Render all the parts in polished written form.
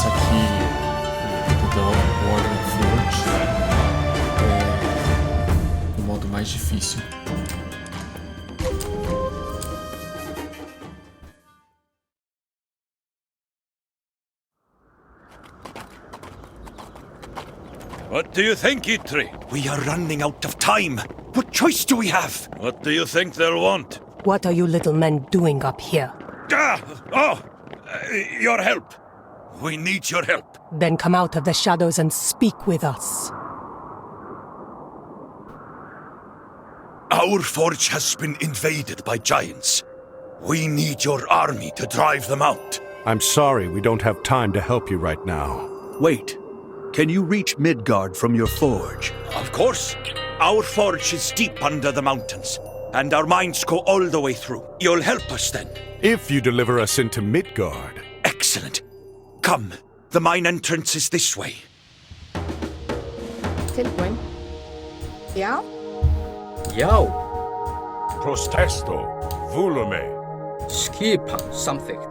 começar aqui o Warden Forge, o modo mais difícil. What do you think, Itri? We are running out of time. What choice do we have? What do you think they'll want? What are you little men doing up here? Your help. We need your help. Then come out of the shadows and speak with us. Our forge has been invaded by giants. We need your army to drive them out. I'm sorry, we don't have time to help you right now. Wait. Can you reach Midgard from your forge? Of course. Our forge is deep under the mountains, and our mines go all the way through. You'll help us then. If you deliver us into Midgard. Excellent. Come. The mine entrance is this way. Tilbúin. Já. Já, Prostesto, volume, skipan samþykkt.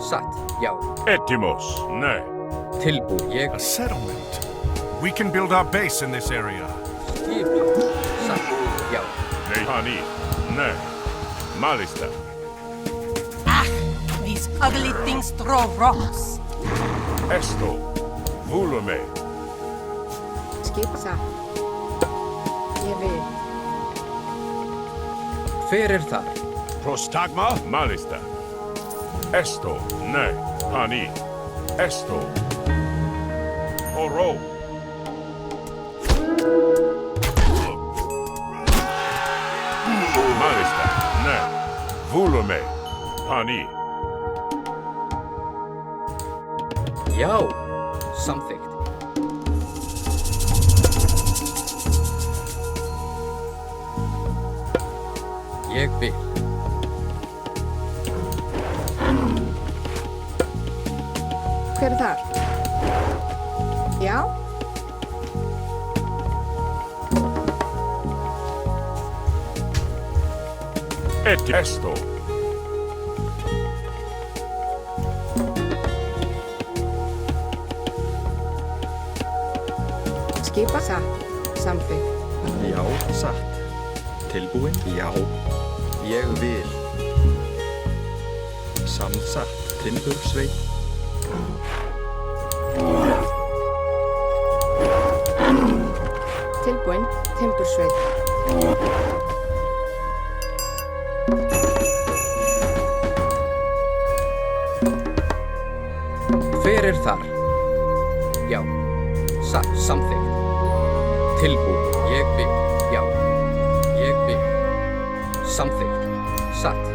Satt, já. etimos, ne. Tilbúin, ég. A settlement. We can build our base in this area. Skipan, satt, já. Nei pani, ne. Malista, These ugly things throw rocks. esto, volume, Skip satt. Ég vil. Hver þar? prostagma, malista. Esto, ne. Pani, esto. Oro, malista, ne. Volume, pani, Já, samþykkt. Ég vil. Hver þar? Já. esto. Skipa satt. Samþykkt. Já, satt. Tilbúin? Já. Ég vil. Samsatt. Timbursveit. Tilbúin. Timbursveit. Hver þar? Já, satt, samþykkt. Tilbúin, ég vil. Já, ég vil. Samþykkt, satt.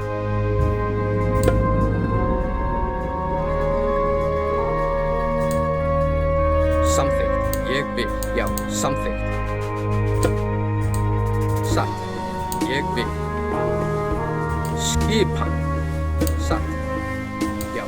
Samþykkt, ég vil. Já, samþykkt. Satt, ég vil. Skipan, satt. Já.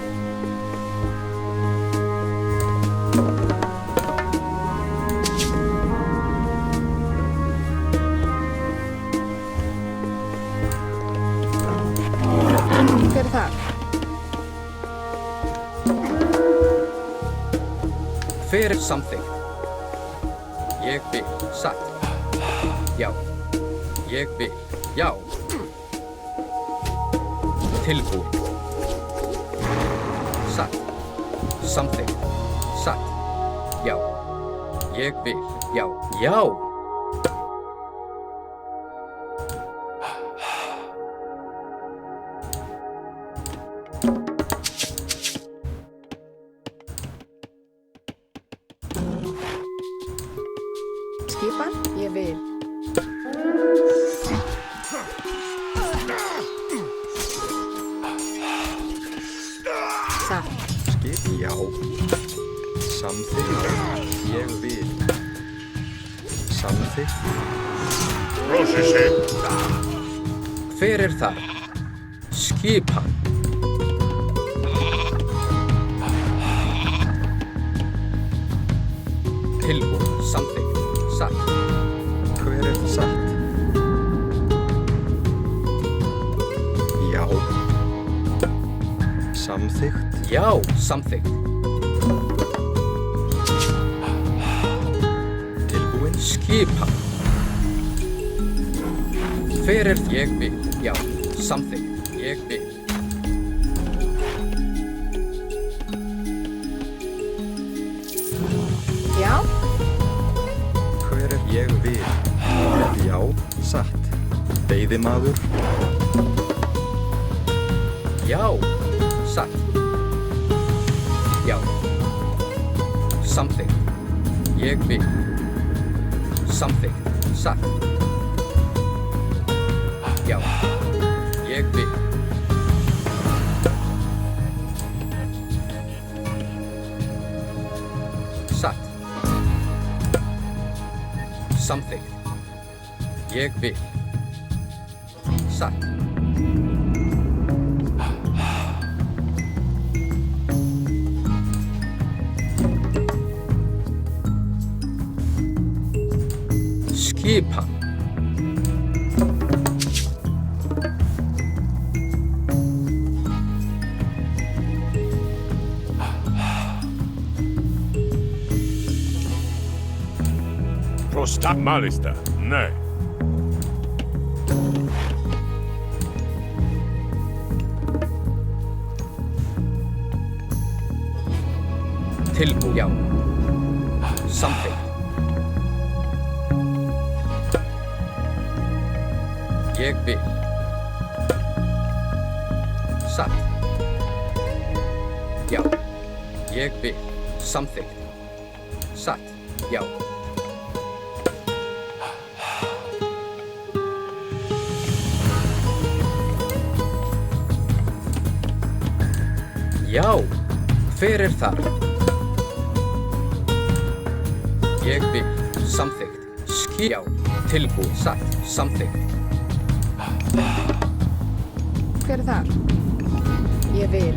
Hver þar? Hver samþykkt? Ég vil, satt. Já. Ég vil, já. Tilbúin. Satt. Samþykkt. Satt. Já. Ég vil, já. Já. Skipan. Ég vil. Satt. Skip? Já. Samþykkt. Ég vil. Samþykkt. prosesi, Hver þar? Skipan. Tilbúin, samþykkt, satt. Hver satt? Já. Samþykkt. Já, samþykkt. Skipan. Hver er ég vil? Já, samþykkt. Ég vil. Já. Hver er ég vil? Já, satt. Veiðimaður. Já, satt. Já. Samþykkt. Ég vil. Samþykkt. Satt. Já. Ég vil. Satt. Samþykkt. Ég vil. Satt. Skipan. Malista. Nej. Tilbúið. Já. Samþykkt. Ég vil. Satt. Já. Ég vil. Samþykkt. Satt. Já. Já. Hver er þar? Ég vil. Samþykkt. Já. Tilbúið. Satt. Samþykkt. Hver er þar? Ég vil.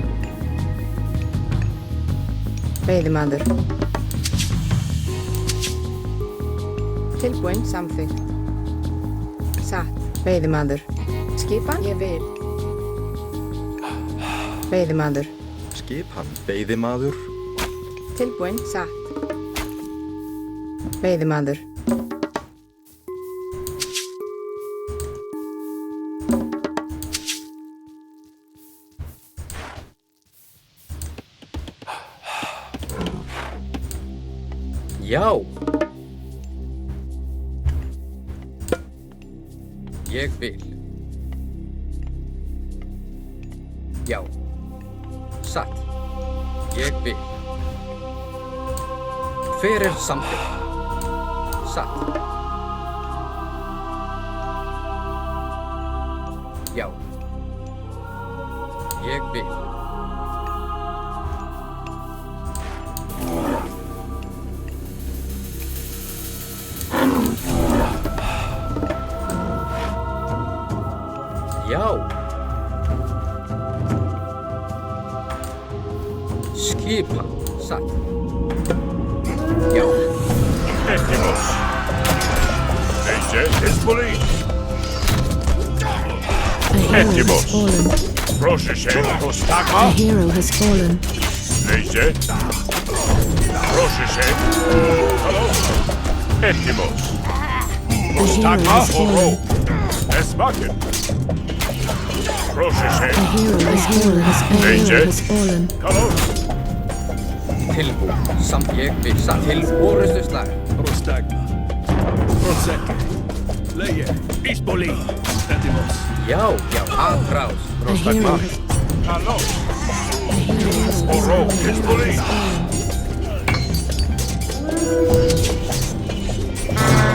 Veiðimaður. Tilbúinn, samþykkt. Satt. Veiðimaður. Skipan? Ég vil. Veiðimaður. Skipan. Veiðimaður. Tilbúinn, satt. Veiðimaður. Já. Ég vil. Já. Satt. Ég vil. Hver er samþykkt? Satt. Já. Ég vil. Já. Skipan. Satt. Já. Ettimos. Leje. Hezbollah. Ettimos. Proszę się. Prostagma. hero has fallen. Leje. Proszę się. Halo. Ettimos. Prostagma. Oro. Esmaken. Proszę się. A hero has fallen. Halo. Tilbúið. Samt ég vil. Satt. Til orustu slag. Prostagma. Prosecco. Leje. Hezbollah. Ettimos. Já. Já. Atrás. A hero has Halo. fallen. Oro. Hezbollah.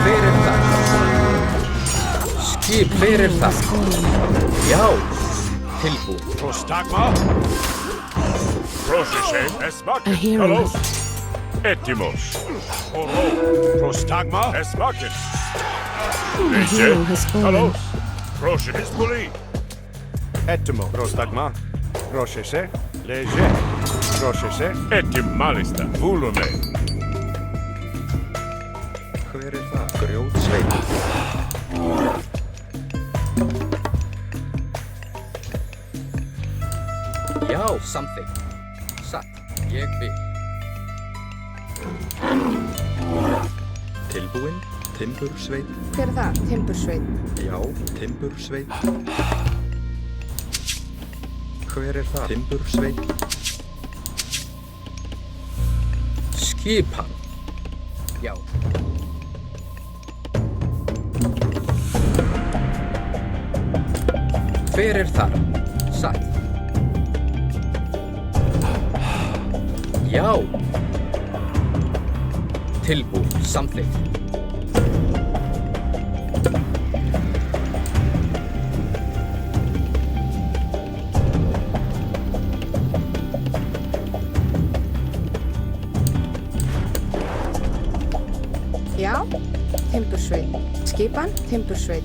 Hver er það? Skip. Hver er það? Já. Tilbúið. Prostagma. Proszę się. A Esmaken. hero Halo. has Ettimos. Oro. Prostagma. Esmaken. A hero has Halo. fallen. Proszę Hezbollah. Ettimo. Prostagma. Proszę się. Leje. Proszę się. Ettim malista. Vulume. Hver er það? Grjótsveit. Já. Samþykkt. Satt. Ég vil. Tilbúinn, Timbursveit. Hver er það? Timbursveit. Já, Timbursveit. Hver er það? Timbursveit. Skipan. Já. Hver er þar? Sæll. Já. Tilbúin, samþykkt. Já, Timbursveit. Skipan, Timbursveit.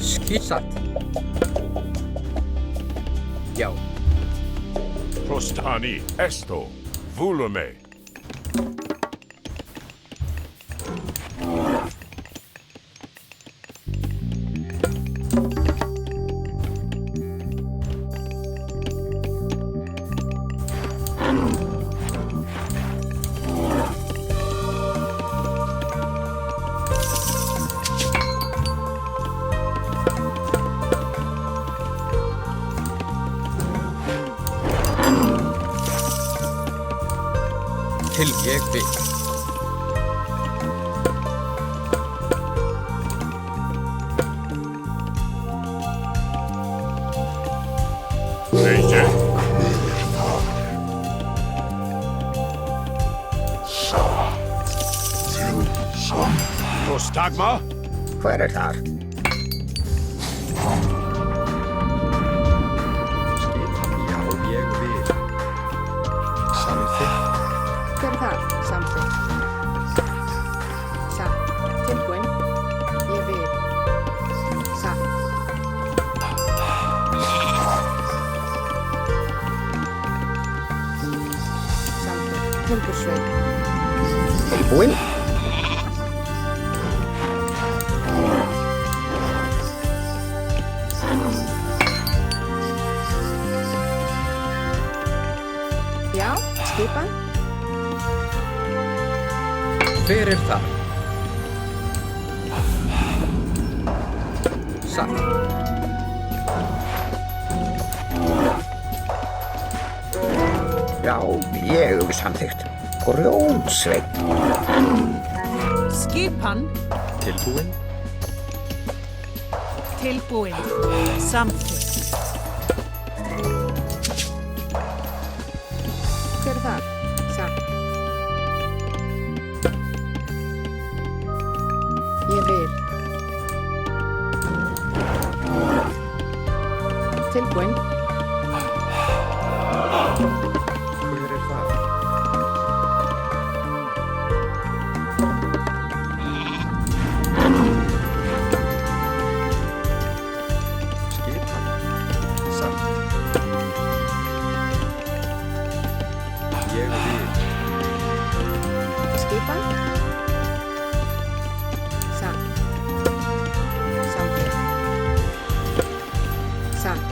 Skissat. Já. Prostani. Esto. Volume. Til ég vil. Eije. Prostagma. Hver er þar? Skipan. Já, ég vil. Samþykkt. Hver er það? Samþykkt. Satt. Tilbúin. Ég vil. Satt. Samþykkt. Timbursveit. Tilbúin. Já, skipan. Hver er þar? Satt. Já, ég hef samþykkt. Grjótsveit. Skipan. Tilbúin. Tilbúin. Samþykkt. Hver er það? Satt. Ég vil. Tilbúin. Hver er það? Skipan. Satt. Ég vil. Skipan. Satt. Samþykkt. Satt.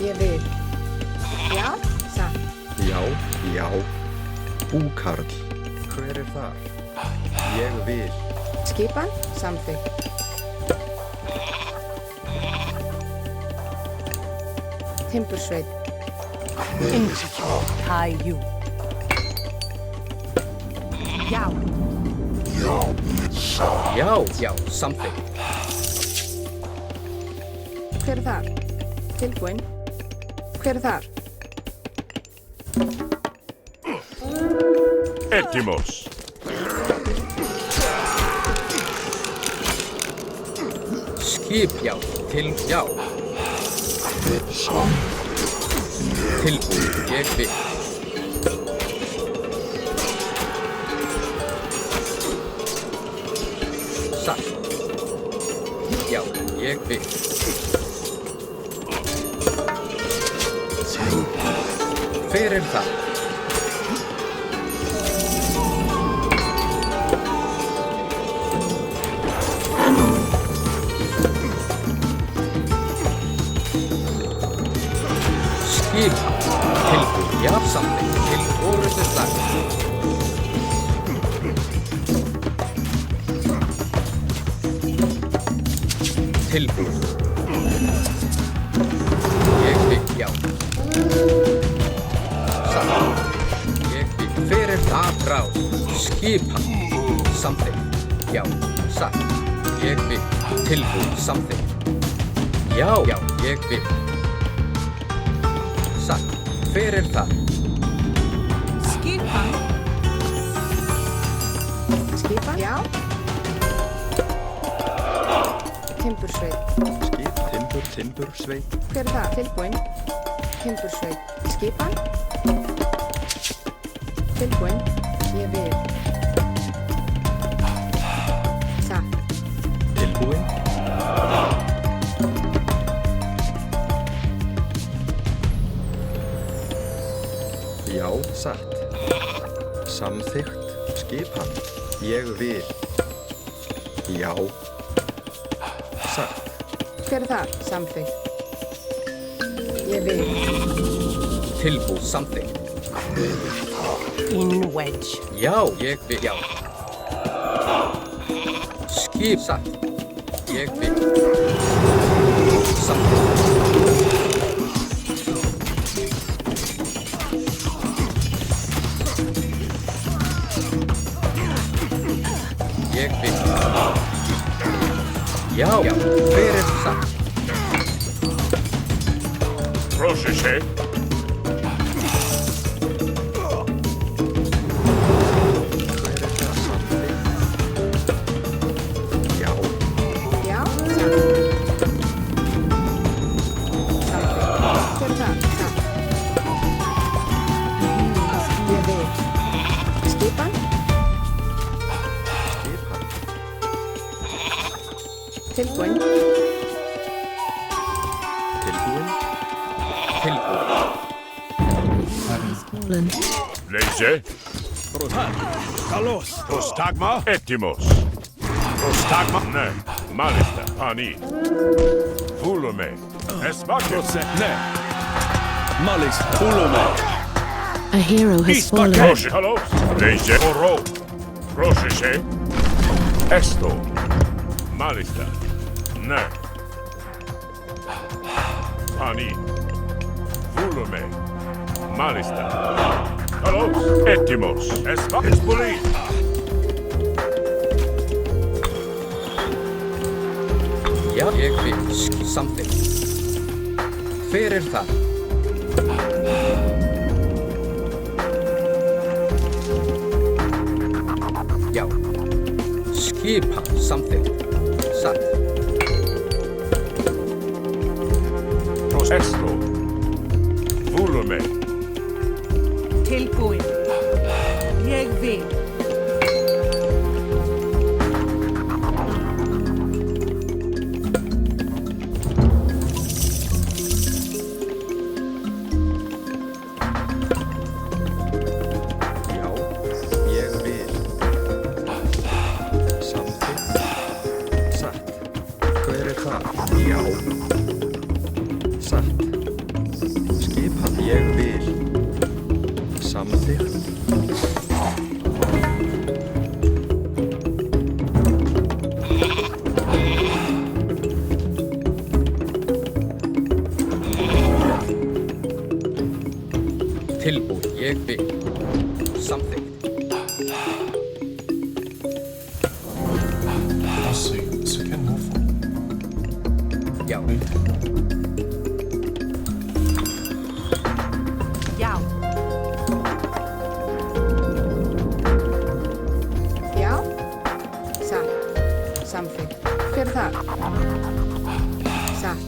Ég vil. Já, satt. Já, já. Búkarl. Hver er það? Ég vil. Skipan. Samþykkt. Timbursveit. Caillou. Já. Já, samþykkt. Hver er þar? Tilbúin. Hver er þar? Etimos. Skip, já. Já. Tilbúin, ég vil. Satt. Já, ég vil. Hver er það? Skip. Tilbúin, já, samþykkt. Til orðustu slag. Tilbúin. Ég vil, já. Satt. Ég vil. Fyrir það ráð. Skipan. Samþykkt. Já. Satt. Ég vil. Tilbúin. Samþykkt. Já. Já. Ég vil. Satt. Fyrir það. Skipan. Skipan? Já. Timbursveit. Skip, timbur, sveit. Hver er það? Tilbúin. Timbursveit. Skipan? Tilbúin. Ég vil. Satt. Tilbúin. Já, satt. Samþykkt. Skipan. Ég vil. Já. Satt. Hver er það? Samþykkt. Ég vil. Tilbúin. Samþykkt. In wedge. Já. Ég vil, já. Skip. Satt. Ég vil. Samþykkt. Ég vil. Já, já, fyrir satt. Proszę się. Hver er það? Samþykkt. Já. Já. Satt. Samþykkt. Hver er það? Satt. Ég vil. Skipan? Skipan. Tilbúin. Tilbúin. Tilbúin. Fallen. Lejse. Kalos. Prostagma. Etimos. Prostagma. Ne. Malista. Pani. Vulume. Esmaket. Ne. Malis. Ulume. A hero has fallen. Proszę. Halo. Lejse. Oro. Proszę się. Esto. Malista. Ne. Pani. Vulume. Malista. Halo. Etimos. Espoli. Já, ég vil. Samþykkt. Fyrir það. Já. Skipan. Samþykkt. Satt. Esto. Vulume. Tilbúin. Ég vil. Já. Ég vil. Samþykkt. Satt. Hver er það? Já. Satt. Skipan. Ég vil. Samþykkt. Tilbúin. Ég vil. Samþykkt. Nossa, isso aqui é novo. Já. Já. Já. Satt. Samþykkt. Hver er það? Satt.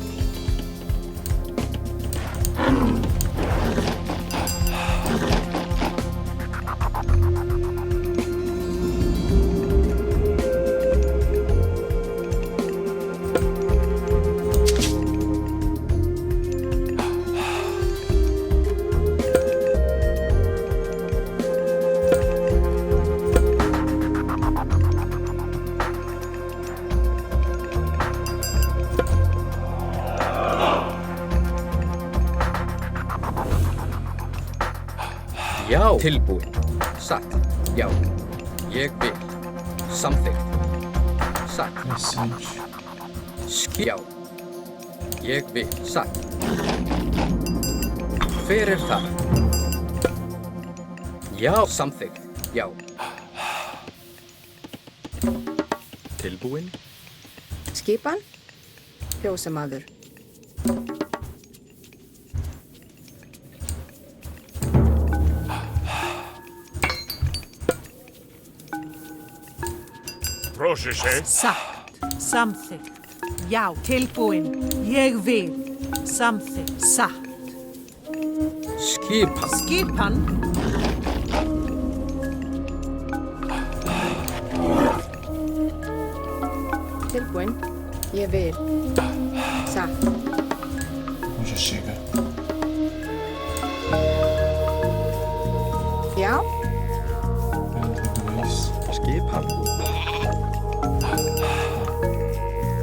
Já. Tilbúin. Satt. Já. Ég vil. Samþykkt. Satt. Interessante. Já. Ég vil. Satt. Hver það? Já. Samþykkt. Já. Tilbúin? Skipan? Fjósamaður. Processe. Satt. Samþykkt. Já. Tilbúin. Ég vil. Samþykkt. Satt. Skipan. Skipan. Tilbúin. Ég vil. Satt. Hoje chega. Já. Skipan.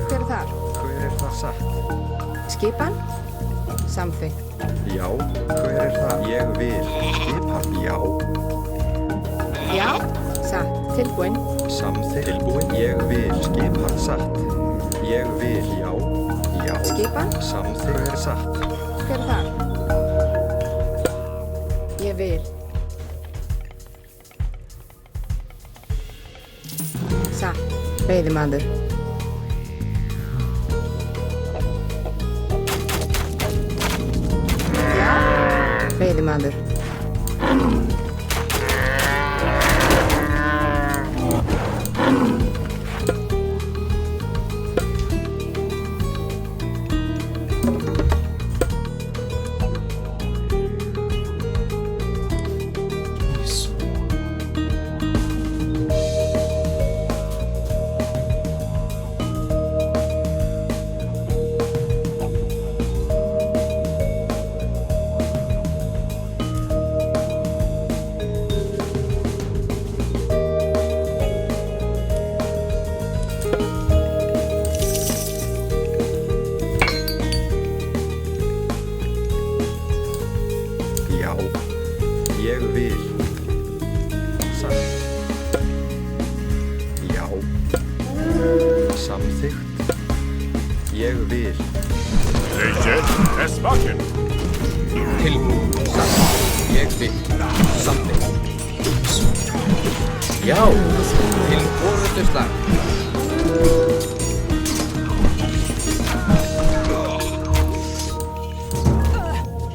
Hver þar? Hver það satt? Skipan? Samþykkt. Já. Hver það? Ég vil. Skipan. Já. Já. Satt. Tilbúin. Samþykkt. Tilbúin. Ég vil. Skipan. Satt. Ég vil. Já. Já. Skipan? Samþykkt. Satt. Hver þar? Ég vil. Satt. Veiðimaður. Já. Veiðimaður. Isso. Já. Ég vil. Satt. Já. Samþykkt. Ég vil. Legend es wachen. Tilbúin. Satt. Ég vil. Samþykkt. Já. Til forystuslag.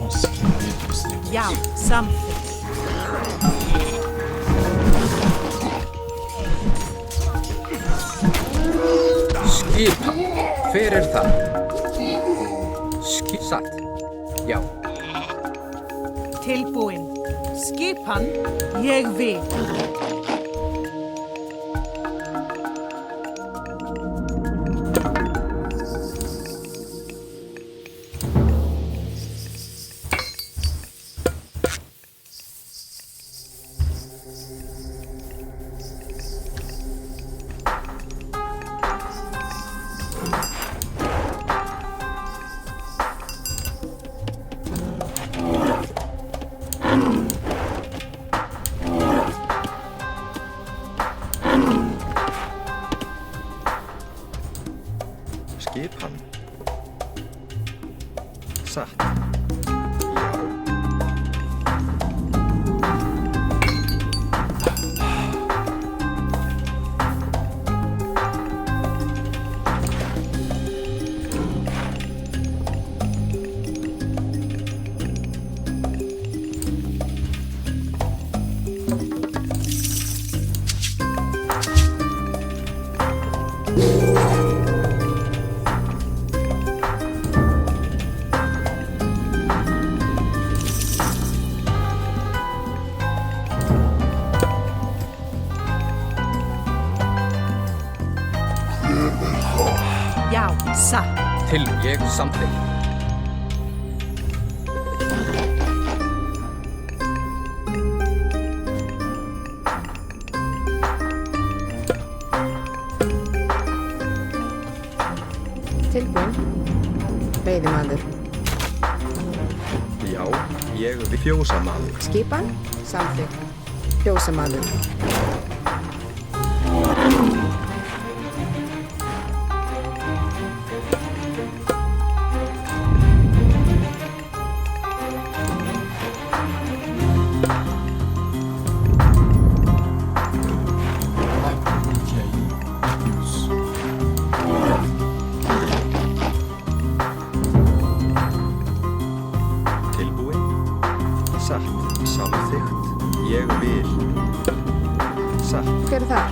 Nossa, que medo esse negócio. Já. Samþykkt. Skipan. Hver það? Satt. Já. Tilbúin. Skipan. Ég vil. Skipan. Satt. Já. Já. Satt. Til ég samþykkt. Tilbúin. Veiðimaður. Já. Ég vil. Fjósamaður. Skipan. Samþykkt. Fjósamaður. Ég vil. Satt. Hver er þar?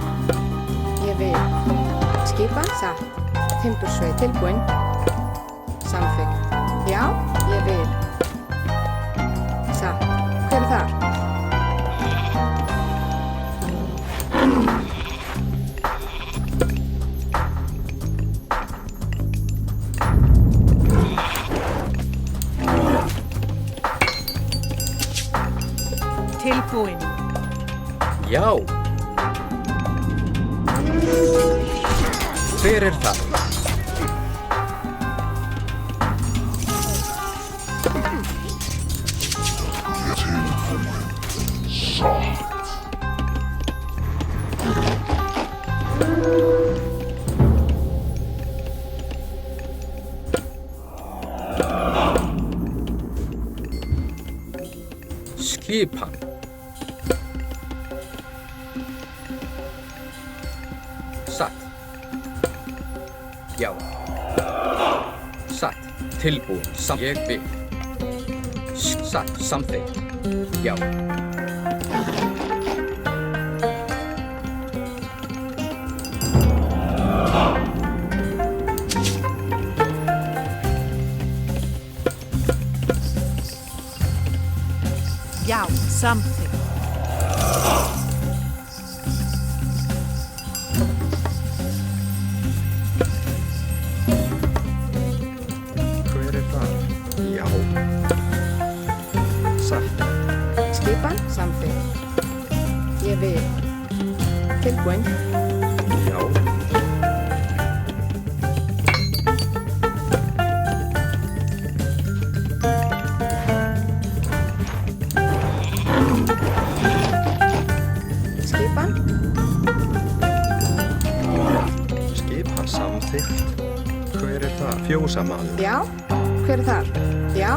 Ég vil. Skipan? Satt. Timbursveit. Tilbúin. Samþykkt. Já, ég vil. Satt. Hver er þar? Tilbúin. Já. Hver er það? Skipan. Satt. Já. Satt. Tilbúin. Ég vil. Satt. Samþykkt. Já. Já, samþykkt. Hver er það? Já. Satt. Skipan? Samþykkt. Ég vil. Tilbúin. Já. Skipan? Skipan samþykkt. Hver er það? Fjósamaður. Já. Hver er þar? Já.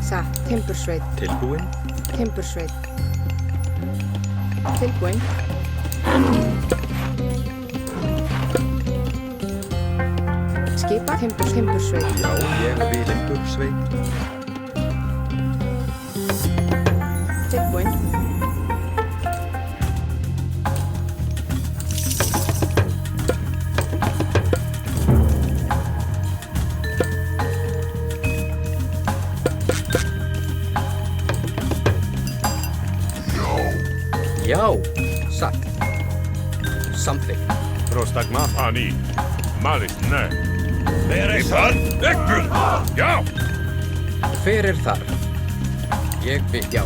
Satt. Timbursveit. Tilbúin. Timbursveit. Tilbúin. Skipa. Timbursveit. Já, ég vil. Timbursveit. Tilbúin. Já. Satt. Samþykkt. Prostagma. Ani. Malis, ne. Verifan. Ekbun. Já. Hver er þar? Ég vil. Já.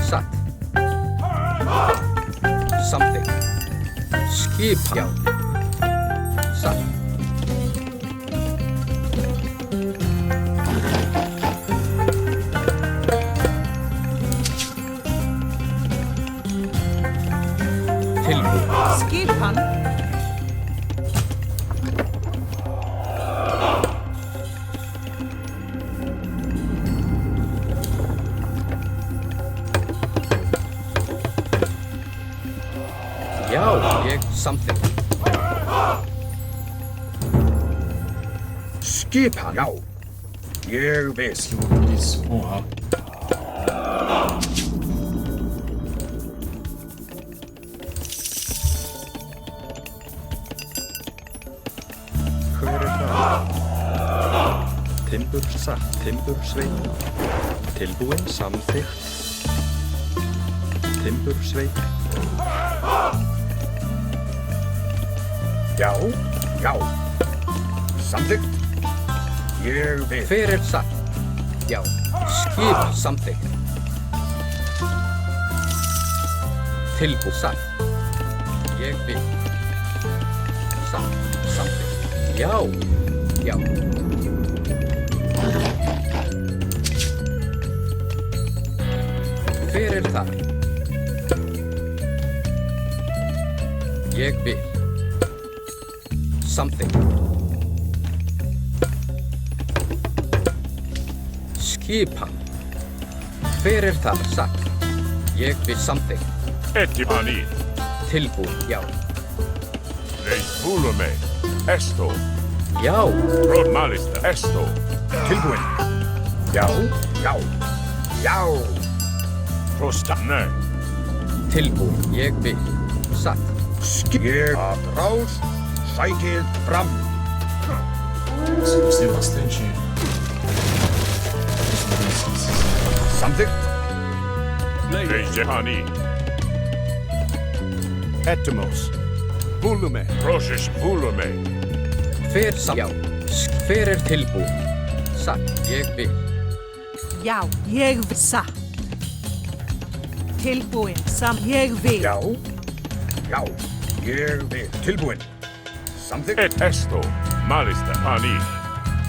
Satt. Samþykkt. Skipan. Já. Satt. Tilbúin. Skipan. Já, ég samþykkt. Skipan. Já. Ég vil. This one. Hver er það? Timbur satt. Timbursveit. Tilbúin. Samþykkt. Timbursveit. Já. Já. Samþykkt. Ég vil. Hver er satt? Já. Skip samþykkt. Tilbúin. Satt. Ég vil. Satt. Samþykkt. Já. Já. Hver er það? Ég vil. Samþykkt. Skipan. Hver er það? Satt. Ég vil samþykkt. Ettimani. Tilbúin, já. Leis Búlumei. Esto. Já. Brod Malista. Esto. Tilbúin. Já. Já. Já. Prosta. Nei. Tilbúin, ég vil. Satt. Ég rás. Sækið fram. Você gostei bastante. Samþykkt. Leis Ani. Etimos. Búlumei. Prosis Búlumei. Hver satt? Já. Hver tilbúin? Satt, ég vil. Já, ég vil satt. Tilbúin, ég vil. Já. Já. Ég vil. Tilbúin. Samþykkt. Et Esto. Malista. Ani.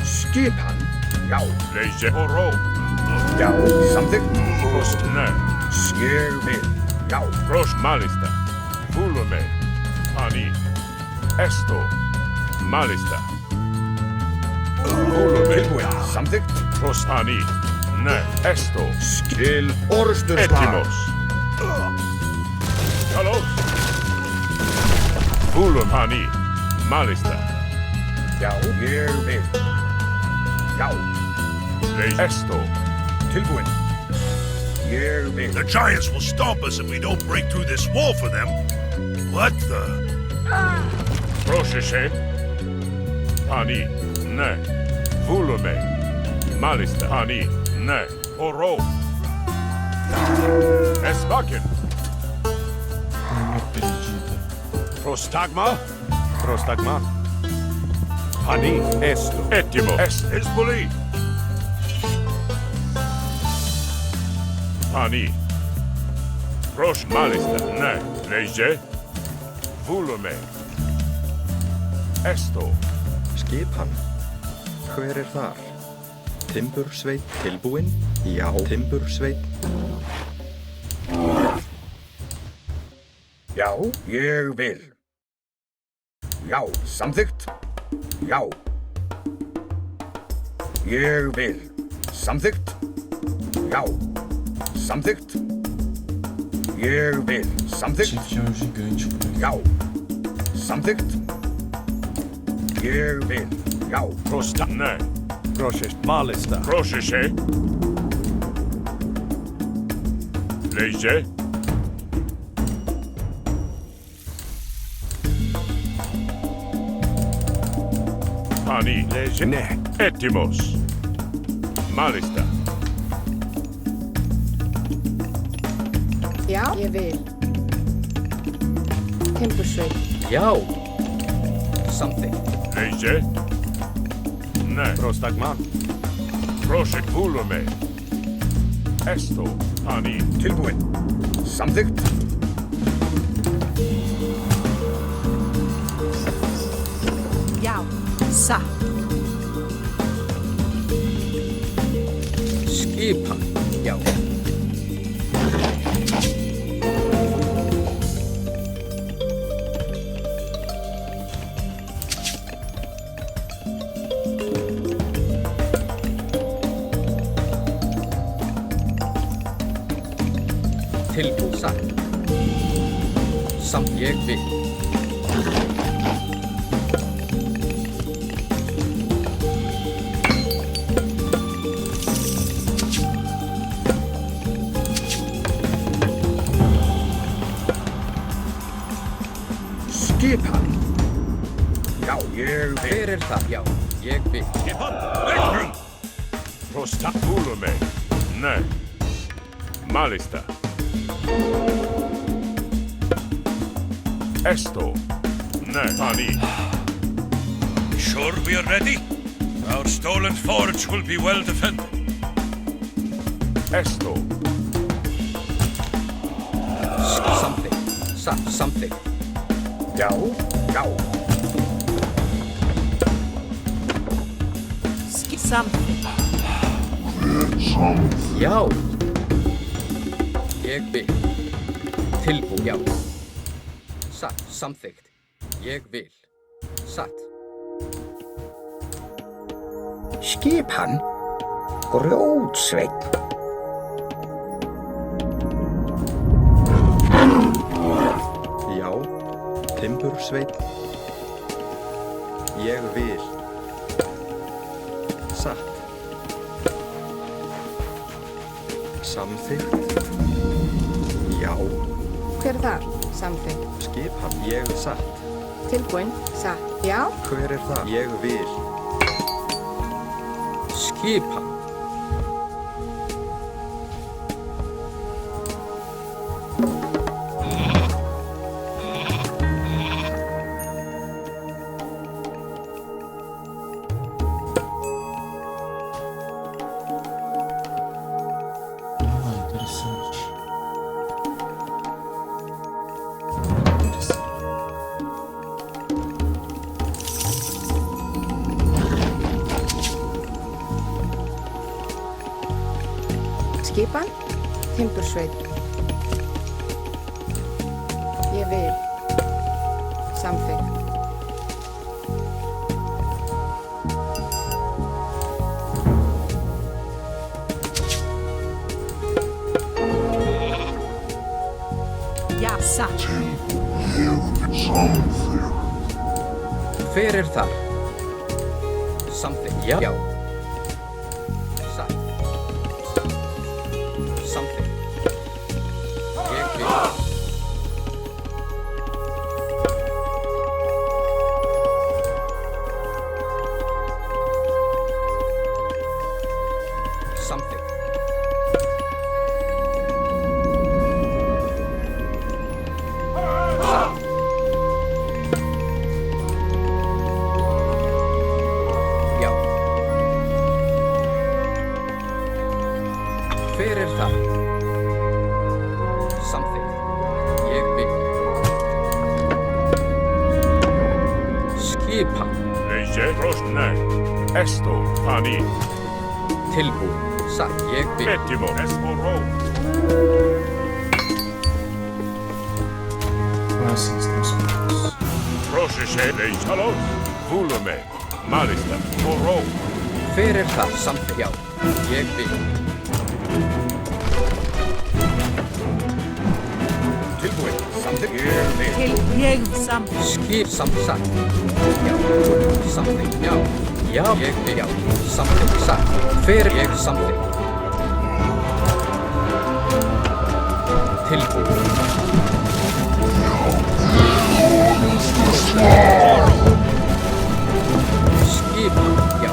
Skipan. Já. Leis Oro. Já. Samþykkt. Prost. Nei. Ég vil. Já. Pros Malista. Búlumei. Ani. Esto. Malista. Búlumei. Tilbúin. Samþykkt. Prost. Ani. Nei. Esto. Til orusturslag. Etimos. Kalos. Búlum. Ani. Malista. Já. Ég vil. Já. Leis Esto. Tilbúin. Ég vil. The giants will stomp us if we don't break through this wall for them. What the? Prošeše. Ani. Ne. Búlumei. Malista. Ani. Ne. Oro. Esvakin. Prostagma. Prostagma. Ani. Esto. Etimo. Hezbollah. Ani. Pros Malista. Ne. Leise. Búlumei. Esto. Skipan. Hver þar? Timbursveit tilbúin? Já. Timbursveit. Já. Ég vil. Já. Samþykkt. Já. Ég vil. Samþykkt. Já. Samþykkt. Ég vil. Samþykkt. Tinha um gigante por aqui. Já. Samþykkt. Ég vil. Já. Prosta. Ne. Prošeš Malista. Prošeše. Leise. Ani. Leže. Ne. Etimos. Malista. Já, ég vil. Timbursveit. Já. Samþykkt. Leise. Ne. Prostagma. Prošek Búlumei. Esto. Ani. Tilbúin. Samþykkt. Já, satt. Skipan. Já. Tilbúin satt. Samt ég vil. Skipan. Já, ég vil. Hver það? Já, ég vil. Skipan. Leikrum. Prosta. Búlumei. Ne. Malista. Esto. Ne. Ani. Sure we are ready? Our stolen forge will be well defended. Esto. Samþykkt. Satt, samþykkt. Já, já. Samt. Já. Ég vil. Tilbúin. Já. Satt, samþykkt. Ég vil. Satt. Skipan. Grjótsveit. Já. Timbursveit. Ég vil. Satt. Samþykkt. Já. Hver er þar? Samþykkt. Skipan. Ég satt. Tilbúin. Satt. Já. Hver er það? Ég vil. Skipan. Ah, interessante. Interessante. Skipan. Timbursveit. Ég vil. Samþykkt. Já, satt. Hver er þar? Samþykkt. Já. Satt. Samþykkt. Ég vil. Samþykkt. Satt. Já. Hver er það? Samþykkt. Ég vil. Skipan. Leje Rosne. Esto Pani. Tilbúin. Satt. Ég vil. Ettimo. Esporo. Graças, Deus Deus. Proseshe Leitalos. Vulome. Malista. Moro. Hver er það? Samþykkt. Já. Ég vil. Tilbúin. Samþykkt. Ég vil. Til ég samt. Skip satt. Já. Samþykkt. Já. Já. Ég vil. Já. Samþykkt. Satt. Hver ég samþykkt. Tilbúin. Skipan. Já.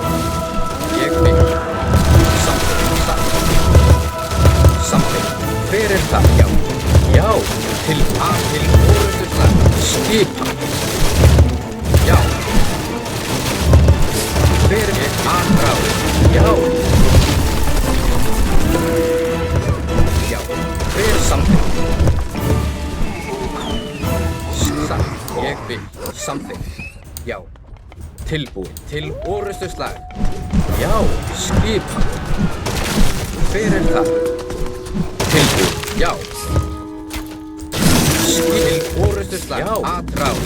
Ég vil. Samþykkt. Satt. Samþykkt. Hver er það? Já. Já. Til orðusslag. Skipan. Já. Hver er aðráð? Já. Já. Hver samþykkt? Satt. Ég vil. Samþykkt. Já. Tilbúin. Til orðusslag. Já. Skipan. Hver er það? Tilbúin. Já. Til orðusslag. Já. Aðráð.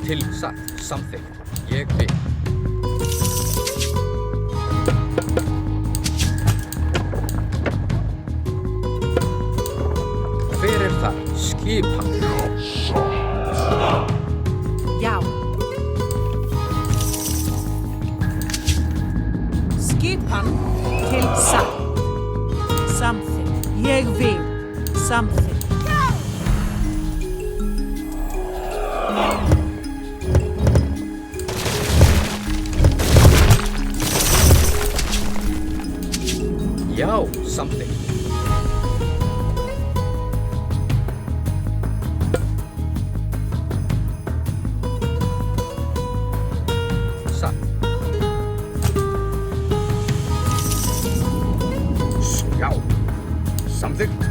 Til satt. Samþykkt. Ég vil. Hver er það? Skipan. Já. Skipan til satt. Samþykkt. Ég vil. Samþykkt. Já. Samþykkt. Satt. Já. Samþykkt.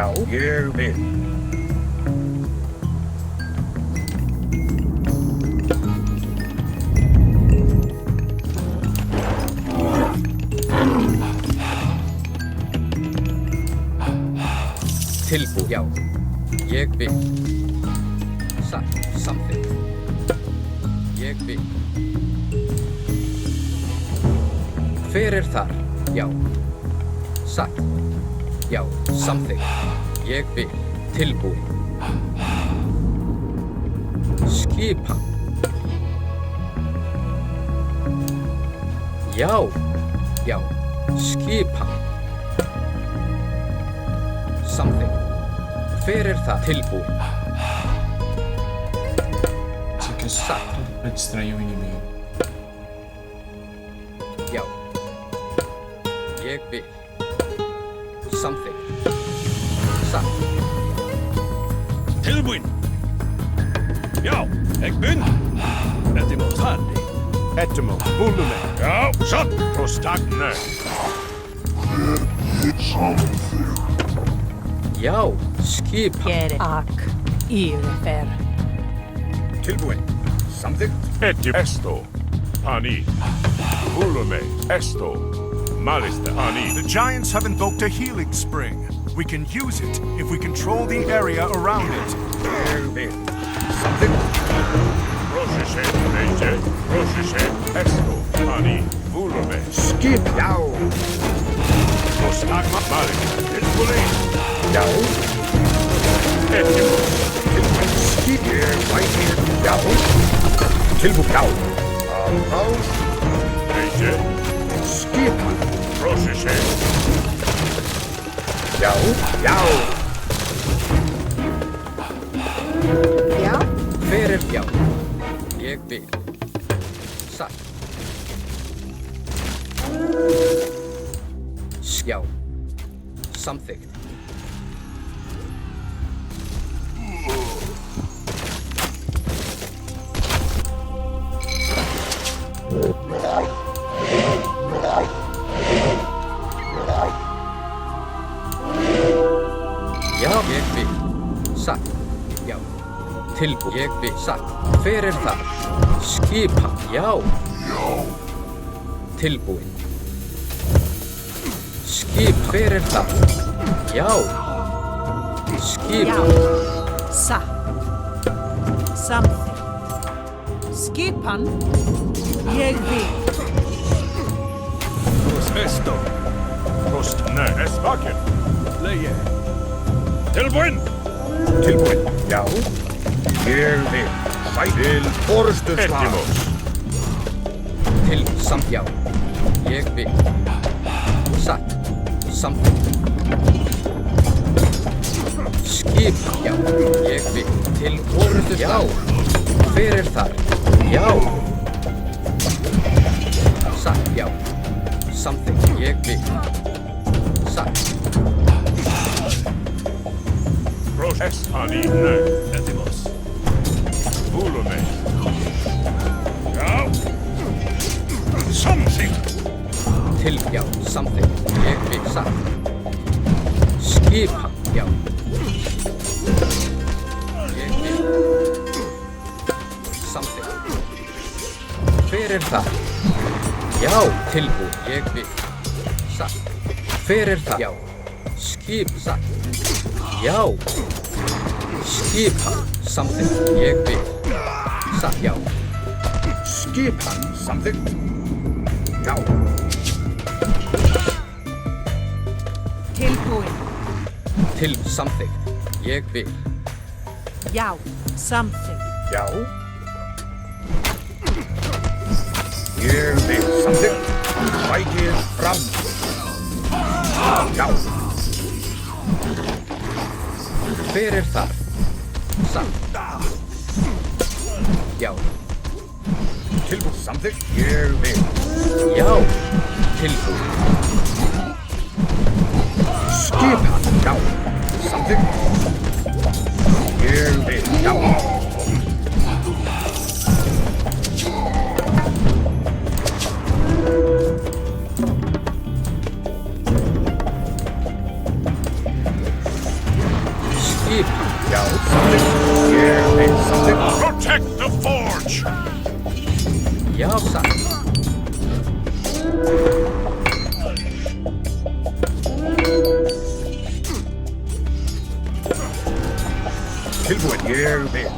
Já, ég vil. Tilbúið, já. Ég vil. Satt, samþykkt. Ég vil. Hver er þar? Já. Satt. Já, samþykkt. Ég vil. Tilbúið. Skipan. Já. Já. Skipan. Samþykkt. Hver er það? Tilbúið. Fica Satt. para distrair o inimigo. Já. Ég vil. Samþykkt. Satt. Tilbúin. Já, ég bin. Etimo Tani. Etimo, Bulume. Já, satt. Prostagner. Já. Skipan. Gere ak. Yfir. Tilbúin. Samþykkt. Etim. Esto. Pani. Bulume. Esto. Malista. Pani. The giants have invoked a healing spring. We can use it if we control the area around it. Ég bin. Samþykkt. Prosese. Leje. Prosese. Esto. Pani. Bulume. Skip. Já. Prostagner. Malista. Tilbúin. Já. Etimo. Tilbúin. Skip. Ég vætir. Já. Tilbúin. Já. Alrás. Leje. Skipan. Prosese. Já. Já. Já. Hver er já? Ég vil. Satt. Já. Samþykkt. Já, ég vil. Satt. Já. Tilbúið. Ég vil. Satt. Hver er það? Skipan. Já. Tilbúið. Skip. Hver er það? Já. Skip. Já. Satt. Samþykkt. Skipan. Ég vil. Esto. Prostagner. Esvaken. Leje. Tilbúin. Tilbúin. Já. Ég vil. Til forustu slag. Etimos. Til samt. Já. Ég vil. Satt. Samþykkt. Skip. Já. Ég vil. Til orðu. Já. Hver er þar? Já. Satt. Já. Samþykkt. Ég vil. Satt. Proses. Pani. Ner. Etimos. Bulume. Já. Samþykkt. Til. Já. Samþykkt. Ég vil. Satt. Skipan. Já. Ég vil. Samþykkt. Hver er það? Já. Tilbúið. Ég vil. Satt. Hver er það? Já. Skip. Satt. Já. Skipan. Samþykkt. Ég vil. Satt. Já. Skipan. Samþykkt. Já. Tilbúin. Til samþykkt. Ég vil. Já. Samþykkt. Já. Ég vil. Samþykkt. Vætir fram. Já. Hver er þar? Satt. Já. Tilbúin. Samþykkt. Ég vil. Já. Tilbúið. Skipan. Já. Samþykkt. Ég vil. Já. forge. Já, satt. Tilbúin, ég vil.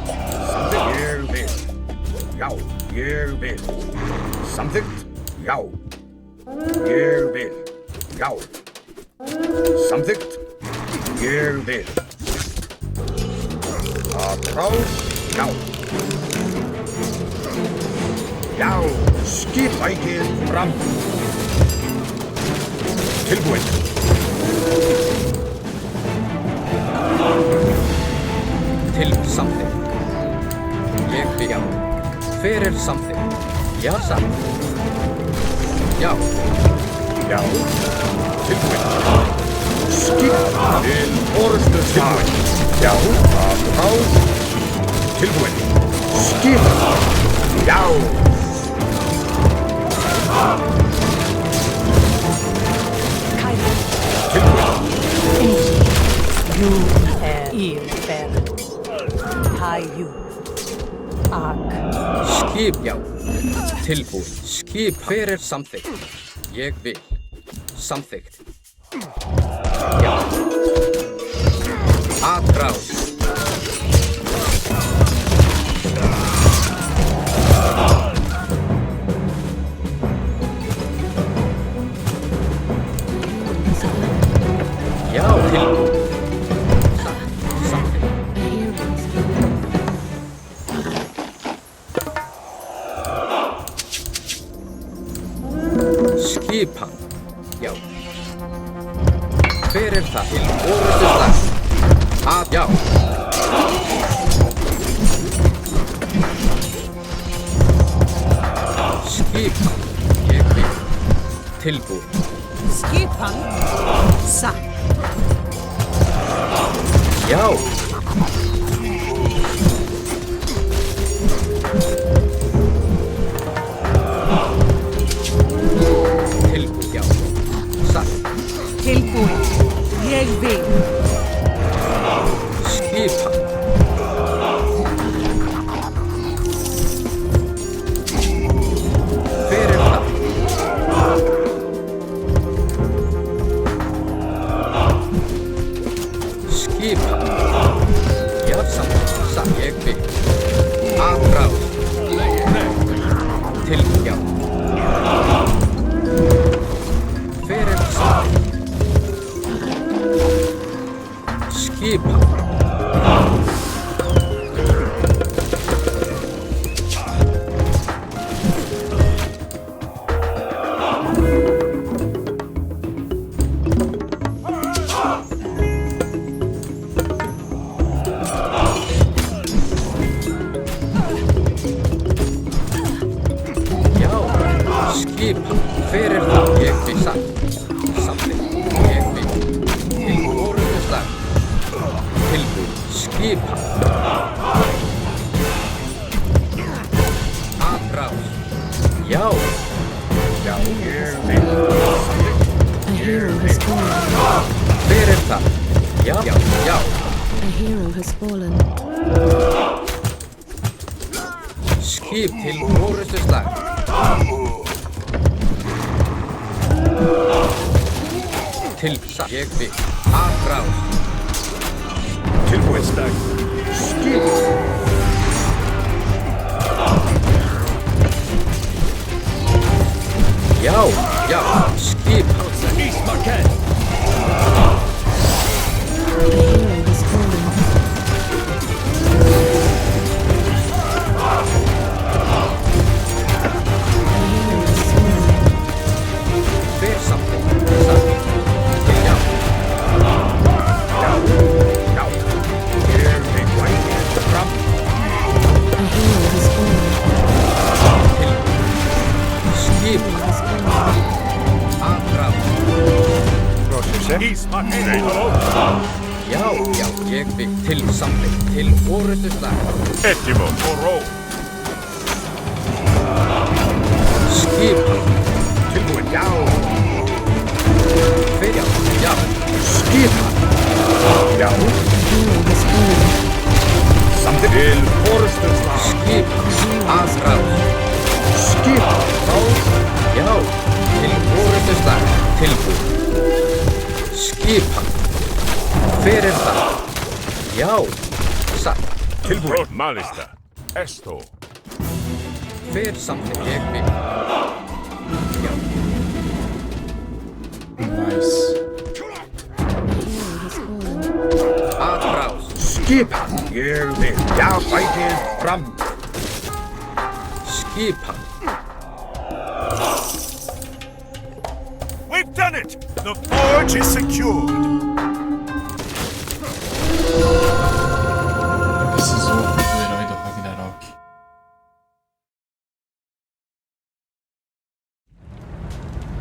Samþykkt, ég vil. Já, ég vil. Samþykkt, já. Ég vil. Já. Samþykkt, ég vil. Atrás, já. Já, skipækið fram. Tilbúin. Til samþykkt. Ég vil já. Fyrir samþykkt. Já, satt. Já. Já. Tilbúin. Skipa til orustu tilbúin. Já. Atrás. Tilbúin. Skipa. Já. You Ilfer. Hayu. Ak. Skip, já. Tilbúin. Skip fyrir samþykkt. Ég vil. Samþykkt. Já. Atrás. Já, tilbúin. Samþykkt. Skipan. Já. Hver það? Til orustu slag. Að já. Skipan. Ég vil. Tilbúin. Skipan. Satt. Já. Tilbúin, já. Satt. Tilbúin. Ég vil. Skipan. Hver það? Skipan. Já, satt. Ég vil. Atrás. Tilbúin, já. Hver það? Skipan. Já, skipan. Hver það? Ég vil satt. Samþykkt. Ég vil. Til orustu slag. Tilbúin. Skipan. Atrás. Já. Já, ég vil. A hero has fallen. Hver það? Já, já, já. A hero has fallen. Skip til orustu slag. Til satt. Ég vil. Atrás. Tilbúin slag. Skip. Já, já. Skip. A hero has fallen. Hver samþykkt. Satt. Til já. Já. Já. Ég vil vækið fram. A hero has fallen. Til skip. Atrás. Já, já, ég vil. Til samþykkt. Til orustu slag. Ettimo og ró. Skipan. Tilbúin, já. Hver já, já. Skipan. Já. A hero has fallen. Samþykkt. Til orustu slag. Skipan aðrás. Skipan rás. Já, til forustuslag. Tilbúin. Skipan. Hver það? Já, satt. Tilbúin. Malista. Esto. Hver samþykk ég við? Já. Nice. Aðrás. Skipan. Ég vil. Já, fætið fram. Skipan. We've done it! The forge is secured. Precisou do herói do Ragnarok.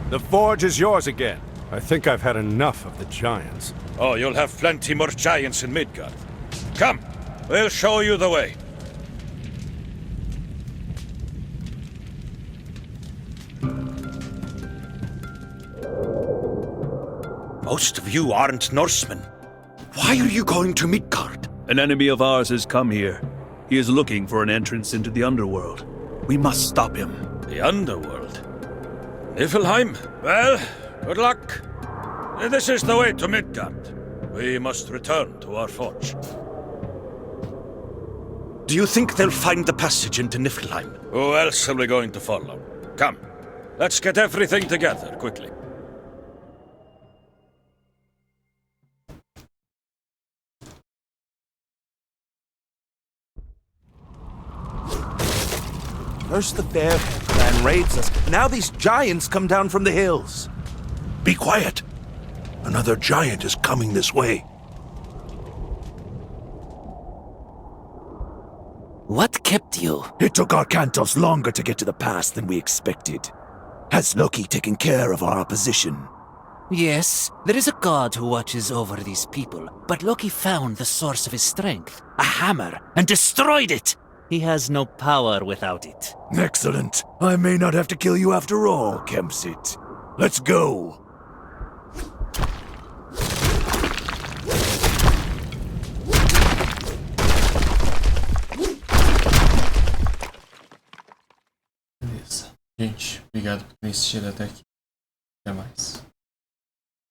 The forge is yours again. I think I've had enough of the giants. Oh, you'll have plenty more giants in Midgard. Come, we'll show you the way. Most of you aren't Norsemen. Why are you going to Midgard? An enemy of ours has come here. He is looking for an entrance into the underworld. We must stop him. The underworld? Niflheim? Well, good luck. This is the way to Midgard. We must return to our forge. Do you think they'll find the passage into Niflheim? Who else are we going to follow? Come, let's get everything together, quickly. First the Bearhead clan raids us, now these giants come down from the hills. Be quiet. Another giant is coming this way. What kept you? It took our Kantos longer to get to the pass than we expected. Has Loki taken care of our opposition? Yes, there is a god who watches over these people, but Loki found the source of his strength, a hammer, and destroyed it! He has no power without it. Excellent. I may not have to kill you after all, Kempsit. Let's go. Beleza. Gente, obrigado por ter assistido até aqui. Até mais.